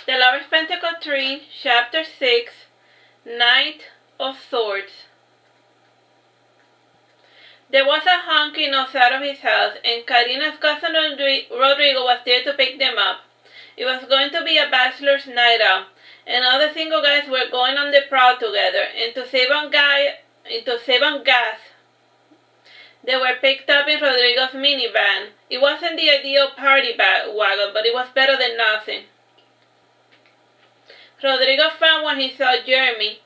The Lovers Pentacle 3, Chapter 6, Knight of Swords. There was a honking outside of his house, and Carina's cousin Rodrigo was there to pick them up. It was going to be a bachelor's night out, and all the single guys were going on the prowl together, and to save on gas, they were picked up in Rodrigo's minivan. It wasn't the ideal party wagon, but it was better than nothing. Rodrigo frowned when he saw Jeremy.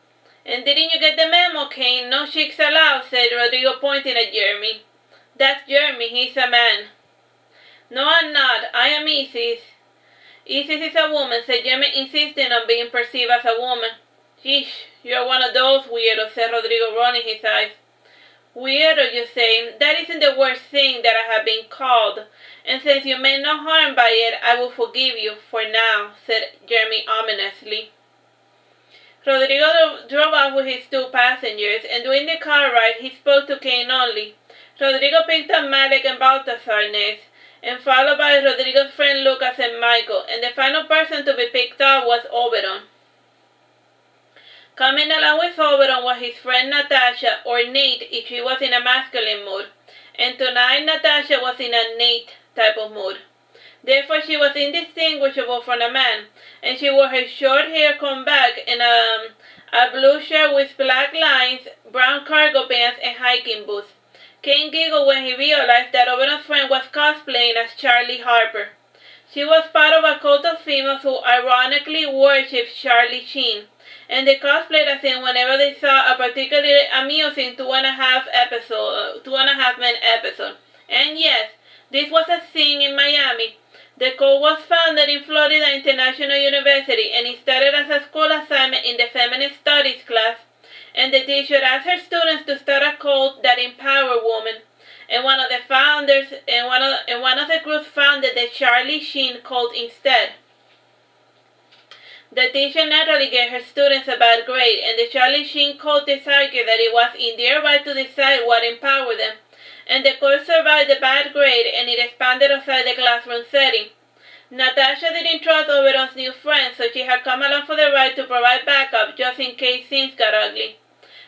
"And didn't you get the memo, Kain? No chicks allowed," said Rodrigo, pointing at Jeremy. "That's Jeremy. He's a man." "No, I'm not. I am Isis." "Isis is a woman," said Jeremy, insisting on being perceived as a woman. "Yeesh, you're one of those weirdos," said Rodrigo, rolling his eyes. "Weirdo, you say? That isn't the worst thing that I have been called, and since you meant no harm by it, I will forgive you, for now," said Jeremy ominously. Rodrigo drove off with his two passengers, and during the car ride, he spoke to Kain only. Rodrigo picked up Malik and Balthazar next, and followed by Rodrigo's friend Lucas and Michael, and the final person to be picked up was Oberon. Coming along with Oberon was his friend Natasha, or Nate if she was in a masculine mood, and tonight Natasha was in a Nate type of mood. Therefore she was indistinguishable from a man, and she wore her short hair combed back in a blue shirt with black lines, brown cargo pants, and hiking boots. Kain giggled when he realized that Oberon's friend was cosplaying as Charlie Harper. She was part of a cult of females who ironically worshipped Charlie Sheen, and they cosplayed as him whenever they saw a particularly amusing Two and a Half Men episode. And yes, this was a thing in Miami. The cult was founded in Florida International University, and it started as a school assignment in the Feminist Studies class, and the teacher asked her students to start a cult that empowered women. And one of the founders and one of the groups founded the Charlie Sheen cult instead. The teacher naturally gave her students a bad grade, and the Charlie Sheen cultists argued that it was in their right to decide what empowered them. And the cult survived the bad grade, and it expanded outside the classroom setting. Natasha didn't trust Oberon's new friend, so she had come along for the ride to provide backup just in case things got ugly.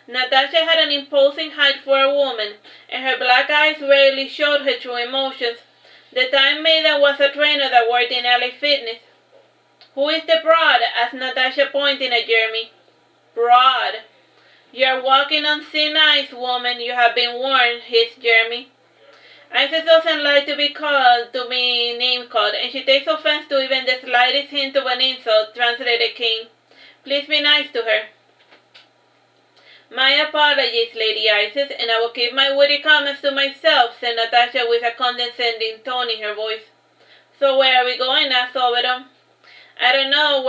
Natasha had an imposing height for a woman, and her black eyes rarely showed her true emotions. The time maiden was a trainer that worked in LA Fitness. "Who is the broad?" asked Natasha, pointing at Jeremy. "Broad. You're walking on thin ice, woman. You have been warned," hissed Jeremy. "Isis doesn't like to be name-called, and she takes offense to even the slightest hint of an insult," translated Kain. "Please be nice to her." "My apologies, Lady Isis, and I will keep my witty comments to myself," said Natasha with a condescending tone in her voice. "So where are we going?" asked Oberon. "I don't know.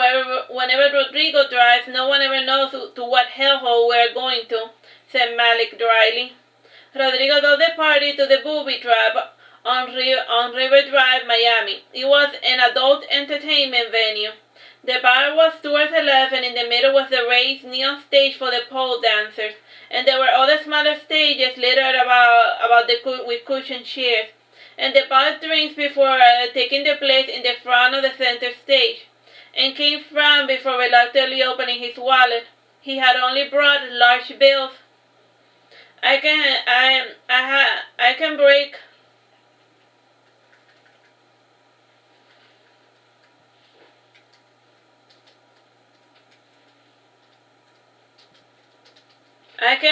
Whenever Rodrigo drives, no one ever knows to what hellhole we're going to," said Malik dryly. Rodrigo took the party to the booby trap on River Drive, Miami. It was an adult entertainment venue. The bar was towards the left, and in the middle was the raised neon stage for the pole dancers, and there were other smaller stages littered with cushioned chairs, and the bar drinks before taking their place in the front of the center stage. And Kain frowned before reluctantly opening his wallet. He had only brought large bills. I can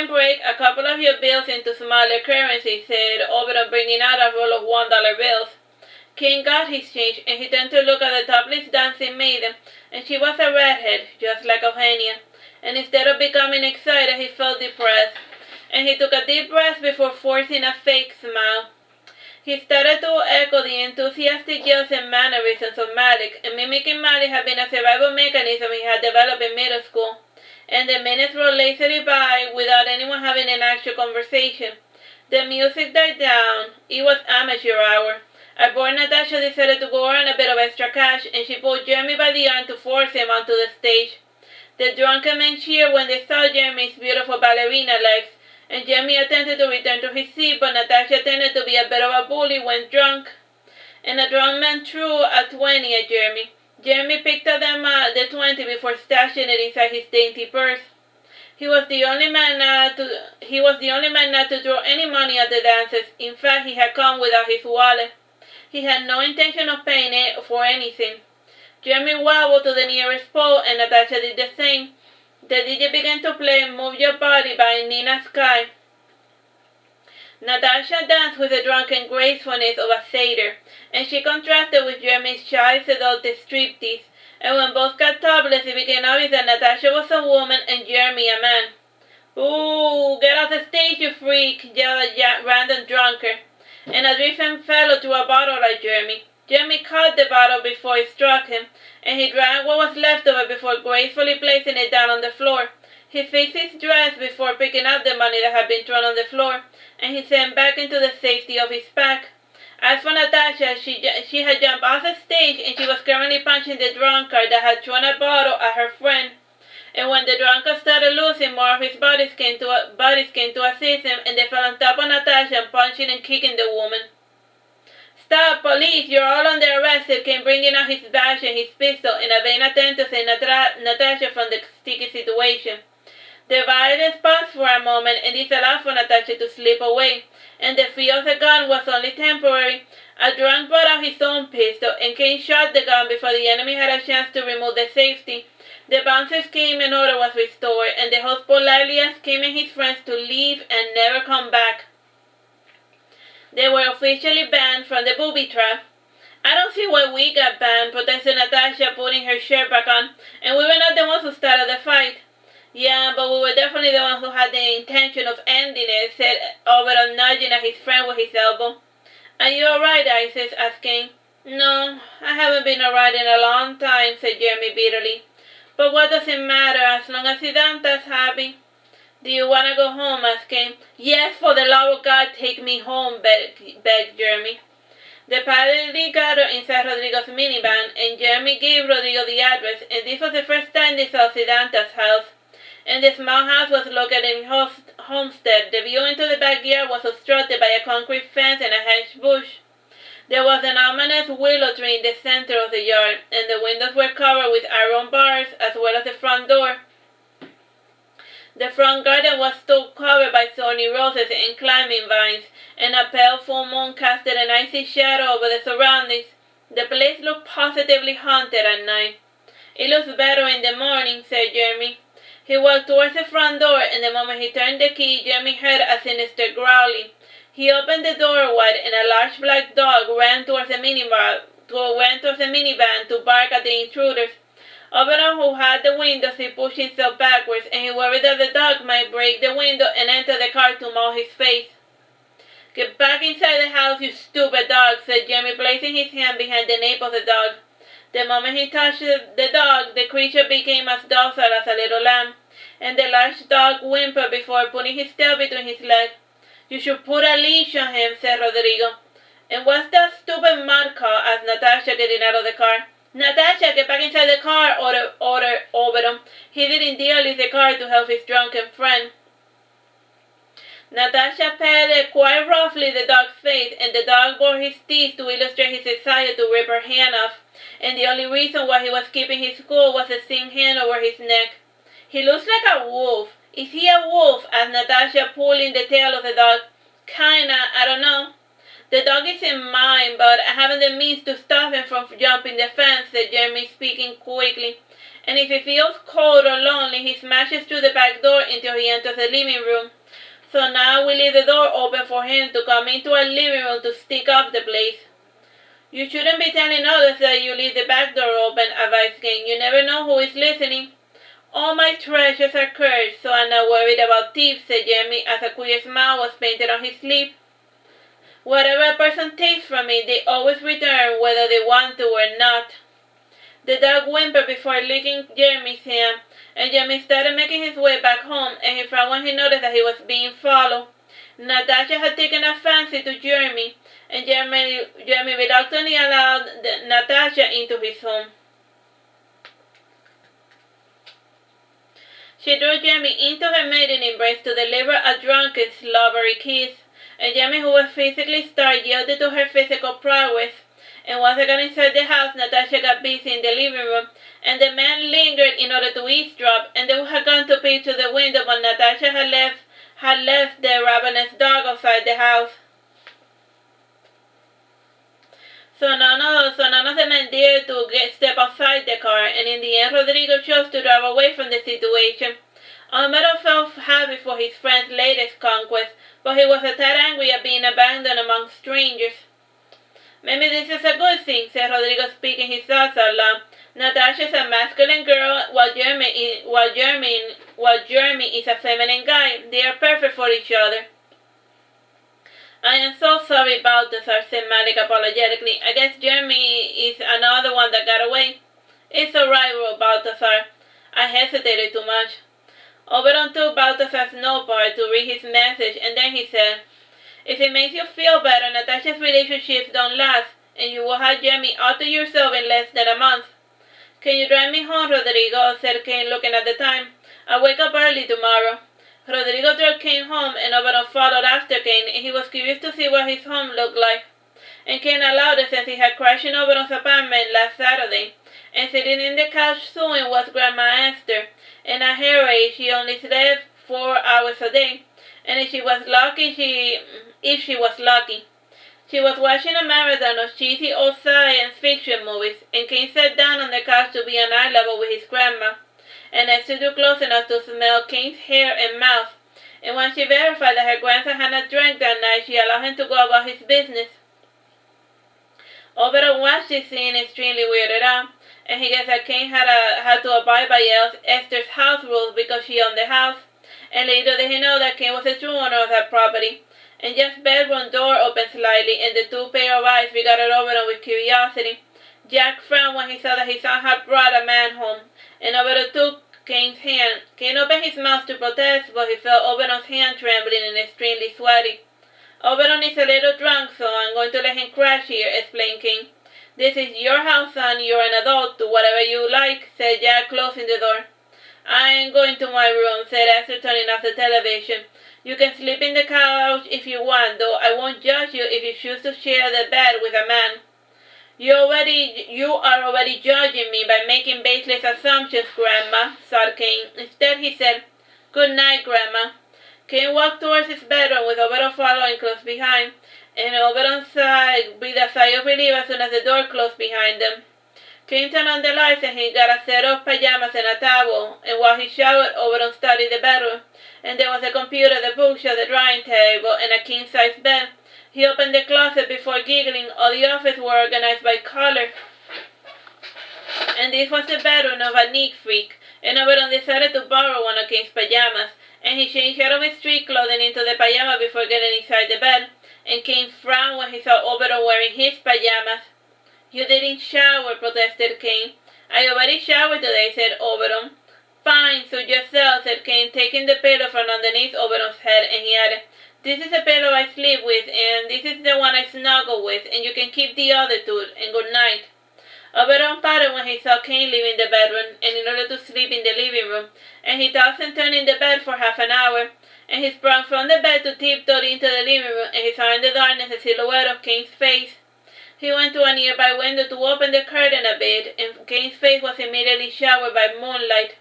break a couple of your bills into smaller currency," said Oberon, bringing out a roll of $1 bills. Kain got his change, and he turned to look at the topless dancing maiden, and she was a redhead, just like Eugenia. And instead of becoming excited, he felt depressed, and he took a deep breath before forcing a fake smile. He started to echo the enthusiastic yells and mannerisms of Malik, and mimicking Malik had been a survival mechanism he had developed in middle school, and the minutes rolled lazily by without anyone having an actual conversation. The music died down. It was amateur hour. Our bored Natasha decided to go earn a bit of extra cash, and she pulled Jeremy by the arm to force him onto the stage. The drunken men cheered when they saw Jeremy's beautiful ballerina legs, and Jeremy attempted to return to his seat, but Natasha tended to be a bit of a bully when drunk, and a drunk man threw a 20 at Jeremy. Jeremy picked up the 20 before stashing it inside his dainty purse. He was the only man not to throw any money at the dances. In fact, he had come without his wallet. He had no intention of paying it for anything. Jeremy wobbled to the nearest pole, and Natasha did the same. The DJ began to play Move Your Body by Nina Sky. Natasha danced with the drunken gracefulness of a satyr, and she contrasted with Jeremy's shy, seductive striptease. And when both got topless, it became obvious that Natasha was a woman and Jeremy a man. "Ooh, get off the stage, you freak!" yelled a random drunkard, and a drunken fellow threw a bottle at Jeremy. Jeremy caught the bottle before it struck him, and he drank what was left of it before gracefully placing it down on the floor. He fixed his dress before picking up the money that had been thrown on the floor, and he sank back into the safety of his pack. As for Natasha, she had jumped off the stage, and she was currently punching the drunkard that had thrown a bottle at her friend. And when the drunkard started losing, more of his buddies came to assist him, and they fell on top of Natasha, punching and kicking the woman. "Stop, police, you're all under arrest," he came bringing out his badge and his pistol in a vain attempt to save Natasha from the sticky situation. The violence paused for a moment, and this allowed for Natasha to slip away, and the fear of the gun was only temporary. A drunk brought out his own pistol, and Kain shot the gun before the enemy had a chance to remove the safety. The bouncers came and order was restored, and the host politely asked Kain and his friends to leave and never come back. They were officially banned from the booby trap. "I don't see why we got banned," protested Natasha, putting her shirt back on, "and we were not the ones who started the fight." "Yeah, but we were definitely the ones who had the intention of ending it," said Oberon, nudging at his friend with his elbow. "Are you alright, Isis?" asked Kain. "No, I haven't been alright in a long time," said Jeremy bitterly. "But what does it matter as long as Sidanta's happy?" "Do you want to go home?" asked Kain. "Yes, for the love of God, take me home," begged Jeremy. The party gathered inside Rodrigo's minivan, and Jeremy gave Rodrigo the address, and this was the first time they saw Sidanta's house. And the small house was located in Homestead. The view into the backyard was obstructed by a concrete fence and a hedge bush. There was an ominous willow tree in the center of the yard, and the windows were covered with iron bars, as well as the front door. The front garden was still covered by thorny roses and climbing vines, and a pale full moon casted an icy shadow over the surroundings. The place looked positively haunted at night. "It looks better in the morning," said Jeremy. He walked towards the front door, and the moment he turned the key, Jeremy heard a sinister growling. He opened the door wide, and a large black dog ran towards the minivan to bark at the intruders. Oberon, who had the windows, he pushed himself backwards, and he worried that the dog might break the window and enter the car to maul his face. "Get back inside the house, you stupid dog," said Jeremy, placing his hand behind the nape of the dog. The moment he touched the dog, the creature became as docile as a little lamb, and the large dog whimpered before putting his tail between his legs. "You should put a leash on him," said Rodrigo. "And what's that stupid mud called?" asked Natasha, getting out of the car. "Natasha, get back inside the car," ordered Oberon. He didn't dare leave the car to help his drunken friend. Natasha patted quite roughly the dog's face, and the dog bore his teeth to illustrate his desire to rip her hand off, and the only reason why he was keeping his cool was the thin hand over his neck. "He looks like a wolf. Is he a wolf?" asked Natasha, pulling the tail of the dog. "Kinda, I don't know." "The dog isn't mine, but I haven't the means to stop him from jumping the fence," said Jeremy, speaking quickly. "And if he feels cold or lonely, he smashes through the back door until he enters the living room. So now we leave the door open for him to come into our living room to stink up the place." "You shouldn't be telling others that you leave the back door open," advised Kain. "You never know who is listening." "All my treasures are cursed, so I'm not worried about thieves," said Jeremy, as a queer smile was painted on his lip. "Whatever a person takes from me, they always return, whether they want to or not." The dog whimpered before licking Jeremy's hand, and Jeremy started making his way back home, and he frowned when he noticed that he was being followed. Natasha had taken a fancy to Jeremy, and Jeremy reluctantly allowed Natasha into his home. She drew Jeremy into her maiden embrace to deliver a drunken, slobbery kiss, and Jeremy, who was physically starved, yielded to her physical prowess, And once they got inside the house, Natasha got busy in the living room, and the man lingered in order to eavesdrop, and they had gone to peep through the window, but Natasha had left the ravenous dog outside the house. So none of the men dared to step outside the car, and in the end Rodrigo chose to drive away from the situation. Almero felt happy for his friend's latest conquest, but he was a tad angry at being abandoned among strangers. Maybe this is a good thing, said Rodrigo, speaking his thoughts out loud. Natasha is a masculine girl, while Jeremy is a feminine guy. They are perfect for each other. I am so sorry, Balthazar, said Malik apologetically. I guess Jeremy is another one that got away. It's alright, wrote Balthazar. I hesitated too much. Oberon took Balthazar's notepad to read his message, and then he said, if it makes you feel better, Natasha's relationships don't last, and you will have Jeremy all to yourself in less than a month. Can you drive me home, Rodrigo? Said Kain, looking at the time. I'll wake up early tomorrow. Rodrigo drove Kain home, and Oberon followed after Kain, and he was curious to see what his home looked like. And Kain allowed it since he had crashed in Oberon's apartment last Saturday, and sitting in the couch sewing was Grandma Esther, and at her age she only slept 4 hours a day, and if she was lucky, she was watching a marathon of cheesy old science fiction movies, and Kain sat down on the couch to be on eye level with his grandma, and Esther drew close enough to smell Kain's hair and mouth, and when she verified that her grandson had not drank that night, she allowed him to go about his business. Oberon watched this scene extremely weirded out, and he guessed that Kain had to abide by Esther's house rules because she owned the house, and little did he know that Kain was the true owner of that property. And Jack's bedroom door opened slightly, and the two pair of eyes regarded Oberon with curiosity. Jack frowned when he saw that his son had brought a man home, and Oberon took Kain's hand. Kain opened his mouth to protest, but he felt Oberon's hand trembling and extremely sweaty. Oberon is a little drunk, so I'm going to let him crash here, explained Kain. This is your house, son. You're an adult. Do whatever you like, said Jack, closing the door. I ain't going to my room, said Esther, turning off the television. You can sleep in the couch if you want, though I won't judge you if you choose to share the bed with a man. You are already judging me by making baseless assumptions, Grandma, sighed Kain. Instead, he said, Good night, Grandma. Kain walked towards his bedroom with Oberon following close behind, and Oberon breathed a sigh of relief as soon as the door closed behind them. Kain turned on the lights and he got a set of pajamas and a towel, and while he showered, Oberon studied the bedroom, and there was a computer, the bookshelf, the drawing table, and a king-size bed. He opened the closet before giggling. All the office were organized by color, and this was the bedroom of a neat freak, and Oberon decided to borrow one of Kain's pajamas, and he changed out of his street clothing into the pajama before getting inside the bed, and Kain frowned when he saw Oberon wearing his pajamas. You didn't shower, protested Kain. I already showered today, said Oberon. Fine, suit yourself, said Kain, taking the pillow from underneath Oberon's head, and he added, This is the pillow I sleep with, and this is the one I snuggle with, and you can keep the other two, and good night. Oberon parted when he saw Kain leaving the bedroom, and in order to sleep in the living room, and he tossed and turned in the bed for half an hour, and he sprang from the bed to tiptoe into the living room, and he saw in the darkness the silhouette of Kain's face. He went to a nearby window to open the curtain a bit, and Kain's face was immediately showered by moonlight,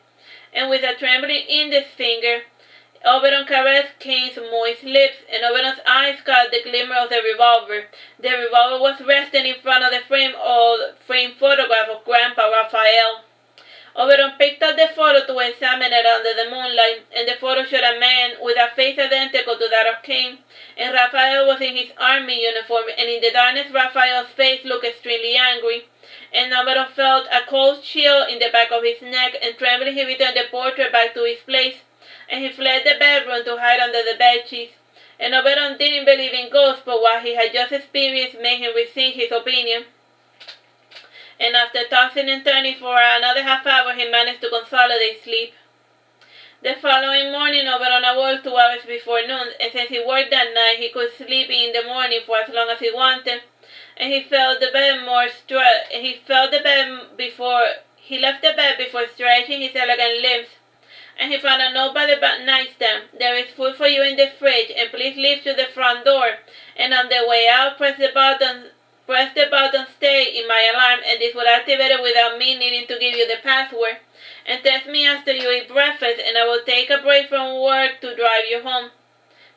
and with a trembling index finger, Oberon caressed Kain's moist lips, and Oberon's eyes caught the glimmer of the revolver. The revolver was resting in front of the framed photograph of Grandpa Raphael. Oberon picked up the photo to examine it under the moonlight, and the photo showed a man with a face identical to that of Kain, and Raphael was in his army uniform, and in the darkness Raphael's face looked extremely angry, and Oberon felt a cold chill in the back of his neck, and trembling he returned the portrait back to its place, and he fled the bedroom to hide under the bedsheets. And Oberon didn't believe in ghosts, but what he had just experienced made him rethink his opinion. And after tossing and turning for another half hour, he managed to consolidate sleep. The following morning, Oberon awoke 2 hours before noon, and since he worked that night, he could sleep in the morning for as long as he wanted. And he left the bed before stretching his elegant limbs. And he found a note by the nightstand. There is food for you in the fridge, and please leave through the front door. And on the way out, press the button Press the button stay in my alarm and this will activate it without me needing to give you the password. And text me after you eat breakfast and I will take a break from work to drive you home.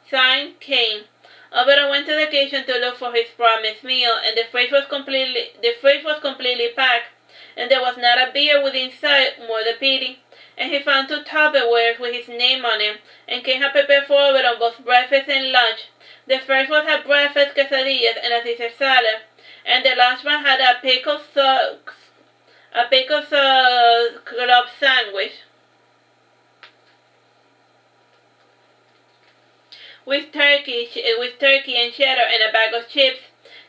Signed, Kain. Oberon went to the kitchen to look for his promised meal, and the fridge was completely packed, and there was not a beer within sight, more the pity. And he found 2 Tupperwares with his name on them, and Kain had prepared for Oberon both breakfast and lunch. The first was a breakfast quesadillas and a Caesar salad, and the lunch one had a pickle sauce club sandwich with turkey and cheddar and a bag of chips.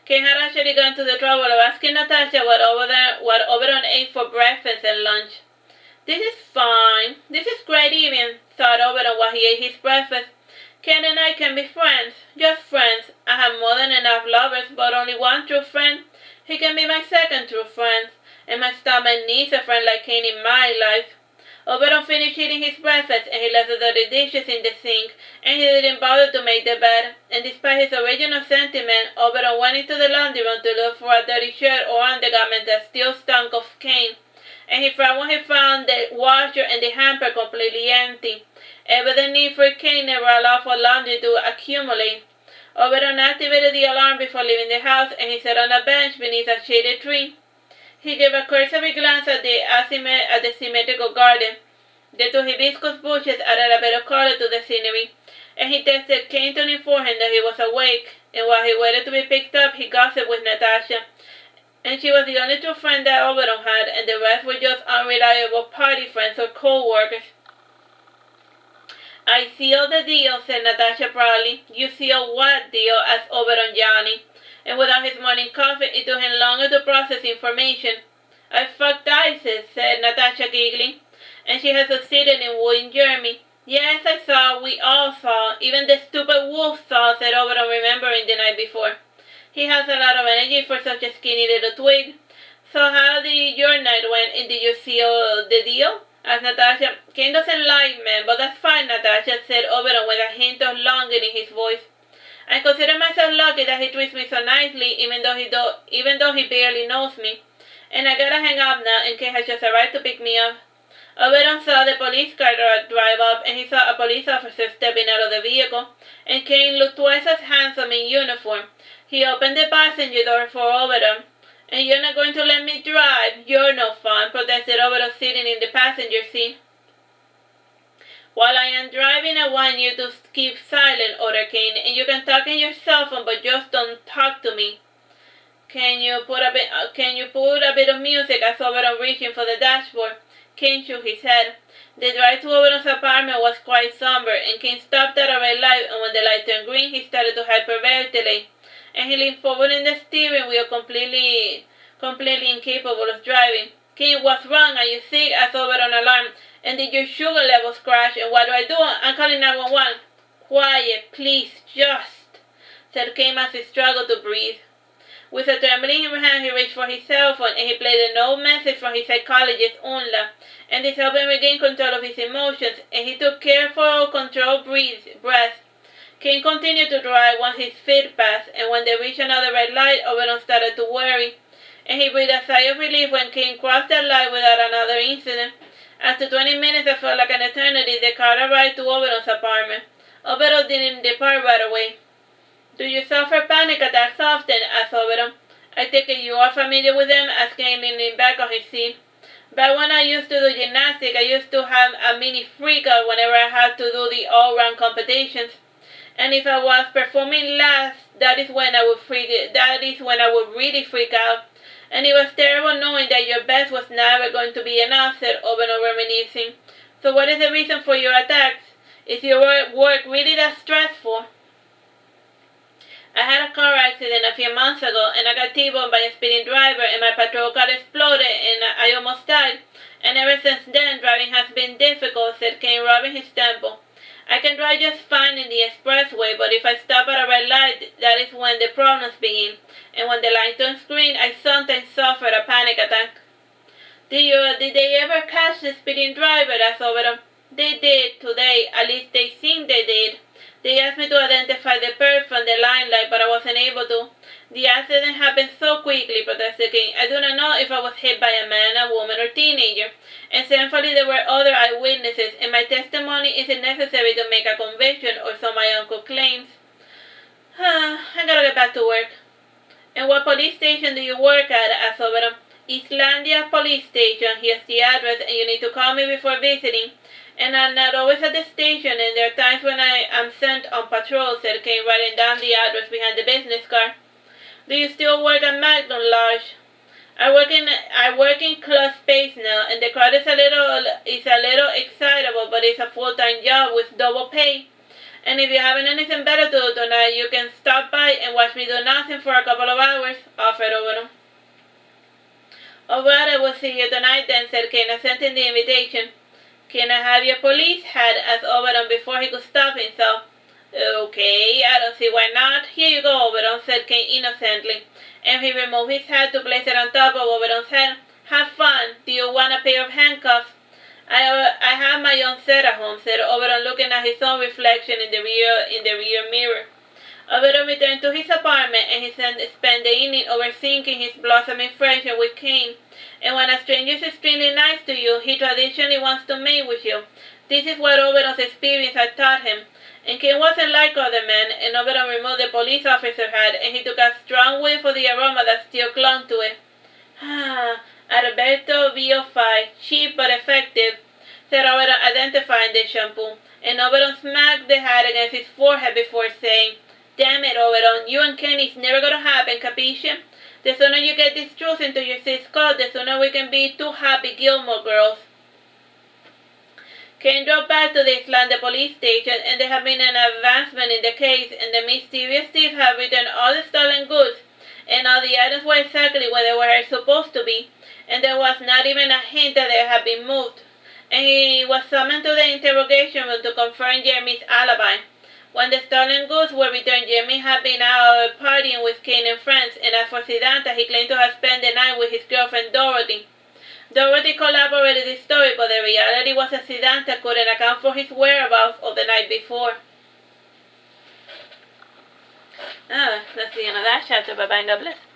Kain had actually gone to the trouble of asking Natasha what Oberon ate for breakfast and lunch. This is fine. This is great even, thought Oberon while he ate his breakfast. Kain and I can be friends. Just friends. I have more than enough lovers, but only one true friend. He can be my second true friend. And my stomach needs a friend like Kain in my life. Oberon finished eating his breakfast and he left the dirty dishes in the sink and he didn't bother to make the bed. And despite his original sentiment, Oberon went into the laundry room to look for a dirty shirt or undergarment that still stunk of Kain. And he frowned when he found the washer and the hamper completely empty. Ever the need for Kain never allowed for laundry to accumulate. Oberon activated the alarm before leaving the house and he sat on a bench beneath a shaded tree. He gave a cursory glance at the symmetrical garden. The 2 hibiscus bushes added a better color to the scenery, and he texted Kain to inform him that he was awake, and while he waited to be picked up, he gossiped with Natasha. And she was the only true friend that Oberon had, and the rest were just unreliable party friends or co-workers. I seal the deal, said Natasha proudly. You seal what deal? Asked Oberon Johnny. And without his morning coffee, it took him longer to process information. I fucked Isis, said Natasha giggling, and she has succeeded in wooing Jeremy. Yes, I saw, we all saw, even the stupid wolf saw, said Oberon, remembering the night before. He has a lot of energy for such a skinny little twig. So how did your night went, and did you seal the deal? Asked Natasha. Kain doesn't like men, but that's fine, Natasha, said Oberon with a hint of longing in his voice. I consider myself lucky that he treats me so nicely, even though he barely knows me. And I gotta hang up now, and Kain has just arrived to pick me up. Oberon saw the police car drive up, and he saw a police officer stepping out of the vehicle, and Kain looked twice as handsome in uniform. He opened the passenger door for Oberon. And you're not going to let me drive? You're no fun, protested Oberon, sitting in the passenger seat. While I am driving, I want you to keep silent, ordered Kain, and you can talk in your cell phone, but just don't talk to me. Can you put a bit of music? Asked Oberon, reaching for the dashboard. Kain shook his head. The drive to Oberon's apartment was quite somber, and Kain stopped at a red light, and when the light turned green, he started to hyperventilate. And he leaned forward in the steering wheel, completely incapable of driving. Kain, what's wrong? Are you sick? Asked Oberon, alarmed. And did your sugar levels crash? And what do? I'm calling 911. Quiet, please, just, said Kain as he struggled to breathe. With a trembling hand, he reached for his cell phone and he played a note message from his psychologist, Unla, and this helped him regain control of his emotions, and he took careful, controlled breaths. Kain continued to drive once his feet passed, and when they reached another red light, Oberon started to worry, and he breathed a sigh of relief when Kain crossed that light without another incident. After 20 minutes that felt like an eternity, the car arrived to Oberon's apartment. Oberon didn't depart right away. Do you suffer panic attacks often? Asked Oberon. I take it you are familiar with them, asked Kain, leaning back on his seat. Back when I used to do gymnastics, I used to have a mini freak out whenever I had to do the all-round competitions. And if I was performing last, that is when I would really freak out. And it was terrible knowing that your best was never going to be enough, said Oberon, reminiscing. So what is the reason for your attacks? Is your work really that stressful? I had a car accident a few months ago, and I got T-boned by a speeding driver, and my patrol car exploded, and I almost died. And ever since then, driving has been difficult, said Kain, rubbing his temple. I can drive just fine in the expressway, but if I stop at a red light, that is when the problems begin. And when the light turns green, I sometimes suffer a panic attack. Did they ever catch the speeding driver? Asked Oberon. They did today. At least they think they did. They asked me to identify the bird from the limelight, but I wasn't able to. The accident happened so quickly, protested Kain. I do not know if I was hit by a man, a woman, or teenager. And thankfully there were other eyewitnesses, and my testimony isn't necessary to make a conviction, or so my uncle claims. I gotta get back to work. And what police station do you work at? Asked Oberon. Islandia Police Station. Here's the address, and you need to call me before visiting. And I'm not always at the station, and there are times when I am sent on patrol, said Kain, writing down the address behind the business card. Do you still work at Magnum Lodge? I work in Club Space now, and the crowd is a little excitable, but it's a full-time job with double pay. And if you haven't anything better to do tonight, you can stop by and watch me do nothing for a couple of hours, offered Oberon. Alright, I will see you tonight then, said Kain, accepting the invitation. Can I have your police hat? Asked Oberon before he could stop himself. Okay, I don't see why not. Here you go, Oberon, said Kain innocently, and he removed his hat to place it on top of Oberon's head. Have fun. Do you want a pair of handcuffs? I have my own set at home, said Oberon, looking at his own reflection in the rear mirror. Oberon returned to his apartment, and he spent the evening overthinking his blossoming friendship with Kain. And when a stranger is extremely nice to you, he traditionally wants to mate with you. This is what Oberon's experience had taught him. And Kain wasn't like other men, and Oberon removed the police officer hat, and he took a strong whiff of the aroma that still clung to it. Alberto VO5, cheap but effective, said Oberon, identifying the shampoo. And Oberon smacked the hat against his forehead before saying, Damn it, Oberon, you and Kain is never gonna happen, capisce? The sooner you get this truth into your sis skull, the sooner we can be two happy Gilmore girls. Kain drove back to the Islandia police station, and there had been an advancement in the case, and the mysterious thief had returned all the stolen goods, and all the items were exactly where they were supposed to be, and there was not even a hint that they had been moved. And he was summoned to the interrogation room to confirm Jeremy's alibi. When the stolen goods were returned, Jeremy had been out partying with Kain and friends, and as for Sidanta, he claimed to have spent the night with his girlfriend Dorothy. Dorothy corroborated the story, but the reality was that Sidanta couldn't account for his whereabouts of the night before. That's the end of that chapter. Bye-bye and God bless.